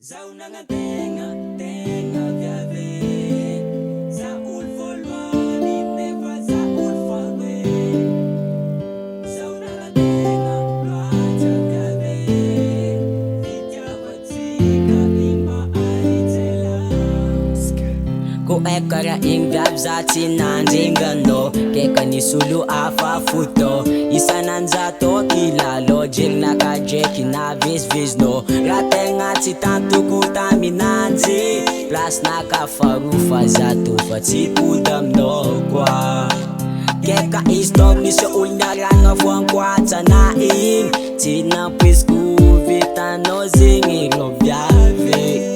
Zaho nagnatenga, tenga viave. Za olo voalohany nefa za olo faroe. Zaho nagnatenga, loatra viave. Fitiavatsika imba aritrela. Ko ekara ing viavy za tsy nandringanô. Keka nisy olo hafa foto. Isan'anjato kilalo jenaka dreky navezivezinô. Raha tegna tsy tantoko taminanjy plasy nakafarofa zato fa tsy pody aminô koa. Keka izy tô misy olo niaragna voankoatsana igny tsy nampoiziko vitanô zegny rô viavy.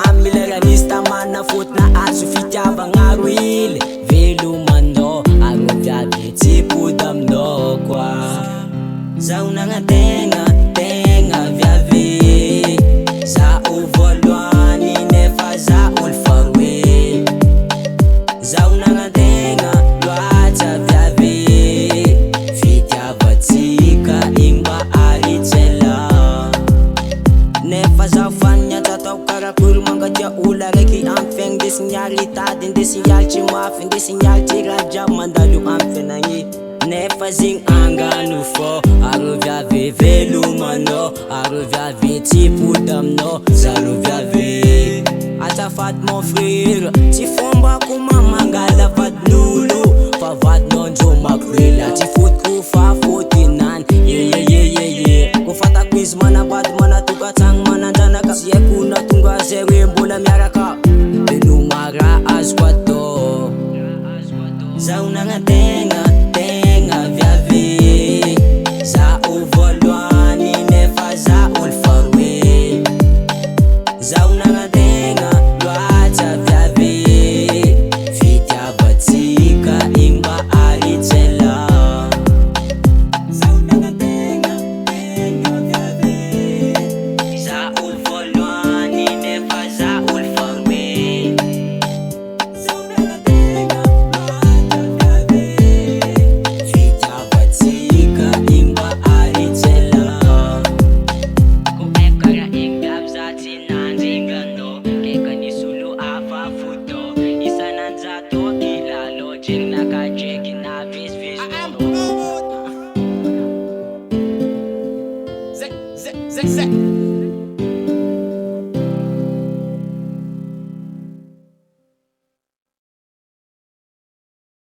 Amy lera nisy tamana fotona azo fitiavagna roily velomanô arô viavy tsy pody aminô koa. Zaho nagnatenga, tenga viavy. Za olo voalohany nefa za olo faroe. Zaho nagnatenga, loatra viavy. Fitiavatsika imba aritrela. Nefa zaho faniatra atao karakory mangatia olo araiky amy fiaigna ndesi niary tady ndesi niary tsy mafy ndesi niary tsy raha jiaby mandalo amy fiainagny. Nefa zegny angano fô arô viavy velomanô, arô viavy tsy pody aminô, zarô viavy. Azafady mon frère, tsy fombako mamangala vadin'olo fa vadinô ndrô makoela. Tsy fotiko fa fotinany ye. Ko fatako izy manambady manatokatragno manandranaka tsy haiko natonga zay hoe mbola miaraka velomara azoko atô. Zaho nagnatenga, tenga viavy. Za olo voalohany nefa za olo faroe. Zaho nagnatenga, loatra viavy. Fitiavatsika imba aritrela. Zaho nagnatenga, tenga viavy. Za olo voalohany nefa za olo faroe. Zaho nagnatenga, loatra viavy. Fitiavatsika imba aritrela. Ko ekara ing viavy za tsy nandringanô. Keka nisy olo hafa foto. Isan'anjato kilalo jenaka dreky navezivezinô. Zek.